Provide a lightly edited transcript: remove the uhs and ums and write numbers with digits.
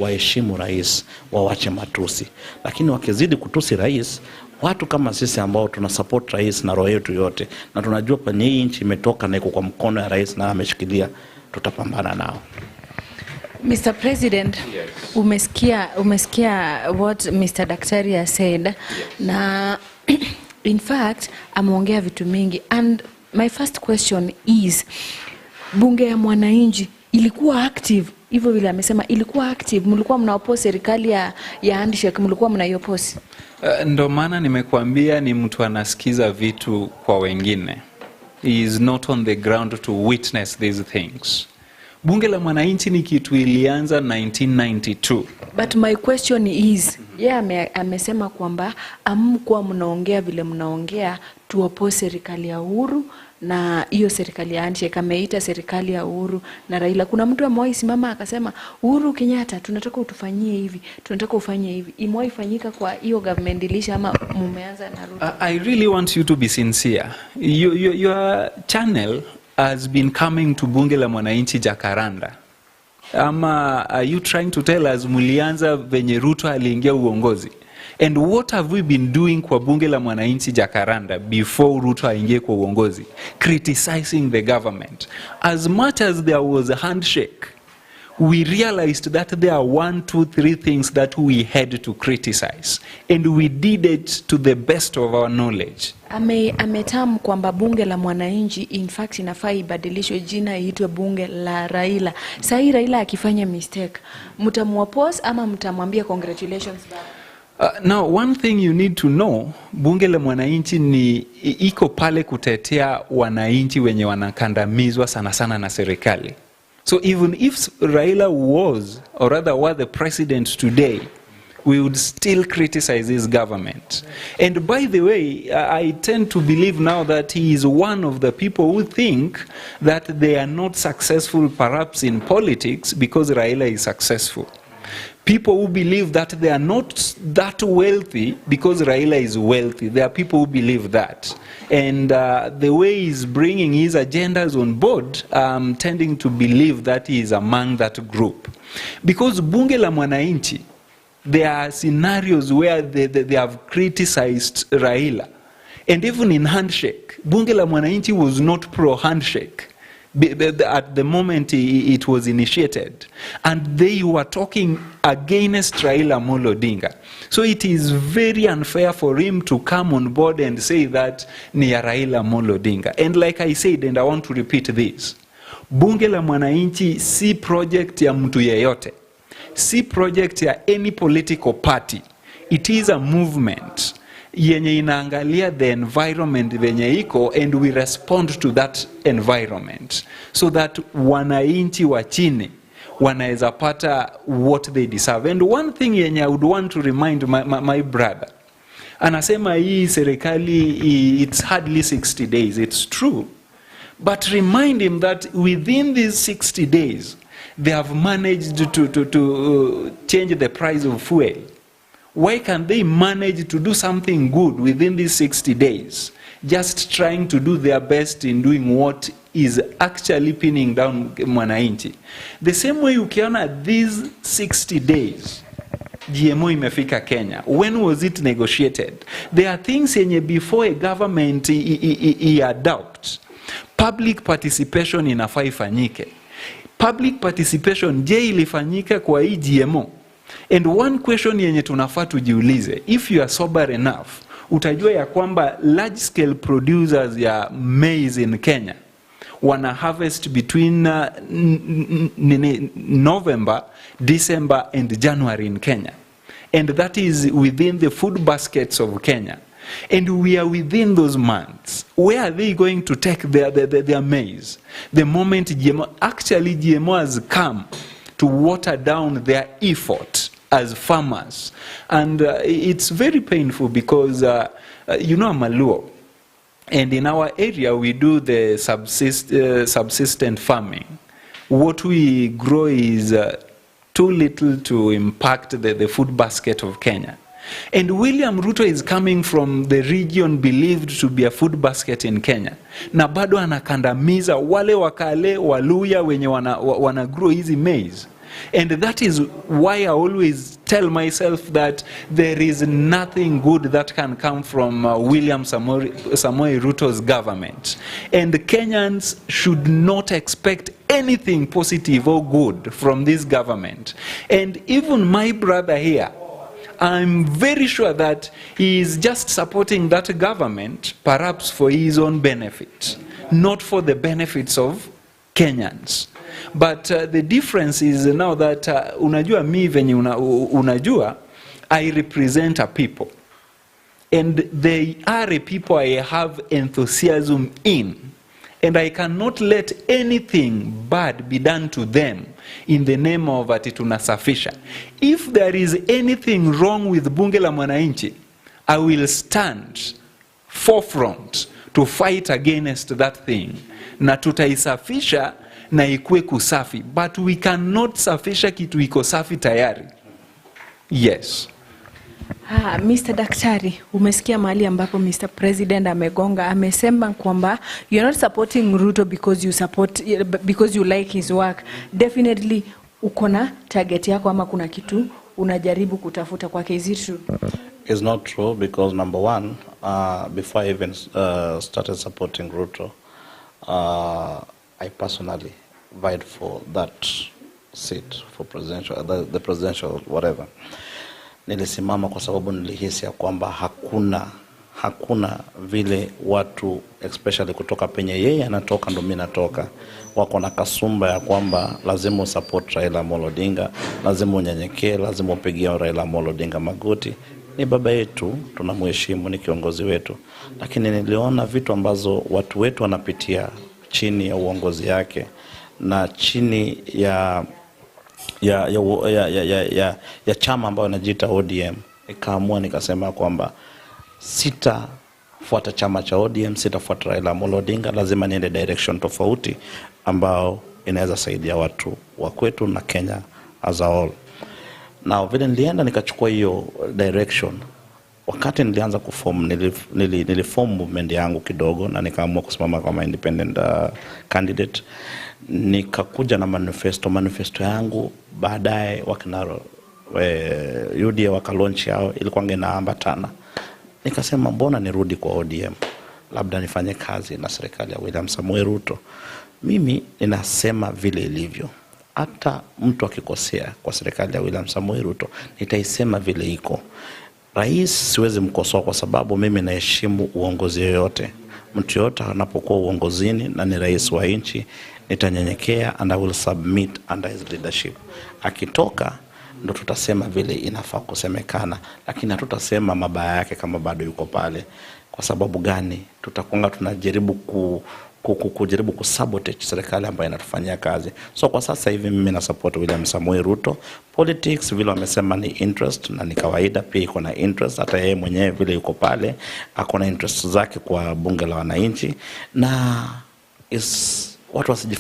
waheshimu rais, wawache matusi. Lakini wakizidi kutusi rais, watu kama sisi ambao tuna support rais na roho yetu yote, na tunajua penye hii nchi imetoka na iko kwa mkono ya rais na ameshikilia, tutapambana nao. Mr. President, yes. Umesikia what Mr. Daktari has said, yes. Na in fact ameongea vitu mingi, and my first question is, bunge ya mwananchi ilikuwa active hivyo vile amesema? Ilikuwa active? Mlikuwa mnaoppose serikali ya handshake? Mlikuwa mnaioppose? Ndo maana nimekuambia ni mtu anasikiza vitu kwa wengine. He is not on the ground to witness these things. Bunge la mwananchi ni kitu ilianza 1992. But my question is, amesema kwamba amkuwa mnaongea vile mnaongea to oppose serikali ya Uhuru na hiyo serikali ya handshake. Ameita serikali ya Uhuru na Raila. Kuna mtu amewahi simama akasema, Uhuru Kenyatta, tunataka utufanyie hivi, tunataka ufanye hivi. Imewahi fanyika kwa hiyo government dilisha ama mumeanza na Ruto? I really want you to be sincere. Your channel has been coming to bunge la mwananchi Jacaranda. Ama are you trying to tell us mulianza venye Ruto aliingia uongozi? And what have we been doing kwa bunge la mwananchi Jacaranda before Ruto aingie kwa uongozi? Criticizing the government. As much as there was a handshake, we realized that there are 1, 2, 3 things that we had to criticize. And we did it to the best of our knowledge. Ametamu kwamba bunge la mwananchi in fact inafaa ibadilishwe jina iitwe bunge la Raila. Sasa Raila akifanya mistake, mtamuoppose ama mtamwambia congratulations baba? Now, one thing you need to know, bunge la mwananchi ni iko pale kutetea wananchi wenye wanakandamizwa sana sana na serikali. So even if Raila was, or rather were the president today, we would still criticize his government. And by the way, I tend to believe now that he is one of the people who think that they are not successful perhaps in politics because Raila is successful. People who believe that they are not that wealthy because Raila is wealthy. There are people who believe that. And the way he's bringing his agendas on board, tending to believe that he is among that group. Because bunge la mwananchi, there are scenarios where they have criticized Raila. And even in handshake, bunge la mwananchi was not pro-handshake at the moment it was initiated. And they were talking against Raila Amolo Odinga. So it is very unfair for him to come on board and say that ni ya Raila Amolo Odinga. And like I said, and I want to repeat this, bunge la mwananchi si project ya mtu yeyote. Si project ya any political party. It is a movement yenye inaangalia the environment venye iko, and we respond to that environment so that wananchi wa chini wanaeza pata what they deserve. And one thing yenye I would want to remind my brother, anasema hii serikali it's hardly 60 days. It's true, but remind him that within these 60 days they have managed to change the price of fuel. Why can't they manage to do something good within these 60 days? Just trying to do their best in doing what is actually pinning down mwananchi. The same way ukiona these 60 days, GMO imefika Kenya. When was it negotiated? There are things yenye before a government adopt. Public participation inafaa ifanyike. Public participation je ilifanyika kwa hii GMO? And one question yenye tunafaa tujiulize, if you are sober enough, utajua ya kwamba large scale producers ya maize in Kenya wana harvest between November, December and January in Kenya. And that is within the food baskets of Kenya. And we are within those months. Where are they going to take their maize? The moment GMO has come to water down their effort as farmers. And it's very painful because, you know, I'm a Luo. And in our area, we do the subsistent farming. What we grow is too little to impact the food basket of Kenya. And William Ruto is coming from the region believed to be a food basket in Kenya. Na bado anakandamiza wale wakale waluya wenye wana grow hizi maize. And that is why I always tell myself that there is nothing good that can come from William Samoei Ruto's government. And Kenyans should not expect anything positive or good from this government. And even my brother here, I'm very sure that he is just supporting that government, perhaps for his own benefit, not for the benefits of Kenyans. But the difference is now that unajua mi venye unajua, I represent a people. And they are a people I have enthusiasm in. And I cannot let anything bad be done to them in the name of ati tunasafisha. If there is anything wrong with Bunge la Mwananchi, I will stand forefront to fight against that thing. Na tutaisafisha na ikue kusafi. But we cannot safisha kitu iko safi tayari. Yes. Mr. Daktari, umesikia mahali ambapo Mr. President amegonga, amesema kwamba you're not supporting Ruto because you like his work. Definitely ukona target yako ama kuna kitu unajaribu kutafuta kwake. Is it true? It's not true because number one, before I even started supporting Ruto, I personally vied for that seat for presidential, the presidential whatever. Nilisimama kwa sababu nilihisi ya kwamba hakuna vile watu especially kutoka penye yeye anatoka ndo mimi natoka wako na kasumba ya kwamba lazima support Raila Amolo Odinga, lazima unyenyekee, lazima upigie Raila Amolo Odinga magoti. Ni baba yetu, tunamheshimu, ni kiongozi wetu, lakini niliona vitu ambazo watu wetu wanapitia chini ya uongozi yake na chini ya chama ambayo inajiita ODM. Nikaamua nikasema kwamba sitafuata chama cha ODM, sitafuata Raila Amolo Odinga, lazima niende direction tofauti ambao inaweza saidia watu wa kwetu na Kenya as a whole. Na vile nilienda nikachukua hiyo direction, wakati nilianza kuform niliform movement yangu kidogo na nikaamua kusimama kama independent candidate. Nikakuja na manifesto yangu, baadaye wakinaro UDA wakalaunch yao, ilikuwa inaambatana. Nikasema mbona nirudi kwa ODM, labda nifanye kazi na serikali ya William Samoei Ruto. Mimi ninasema vile ilivyo, hata mtu akikosea kwa serikali ya William Samoei Ruto nitaisema vile iko. Rais siwezi mkosoa kwa sababu mimi naheshimu uongozi yoyote. Mtu yote anapokuwa uongozini na ni rais wa nchi, nitanyenyekea and I will submit under his leadership. Akitoka ndo tutasema vile inafaa kusemekana, lakini hatutasema mabaya yake kama bado yuko pale. Kwa sababu gani? Tutakuanga tunajaribu kujaribu kusabotage serikali ambayo inatufanyia kazi. So kwa sasa hivi mimi na support William Samoei Ruto. Politics vile wamesema ni interest, na ni kawaida pia iko na interest. Hata yeye mwenyewe vile yuko pale ako na interest zake kwa bunge la wananchi, na watu wasiji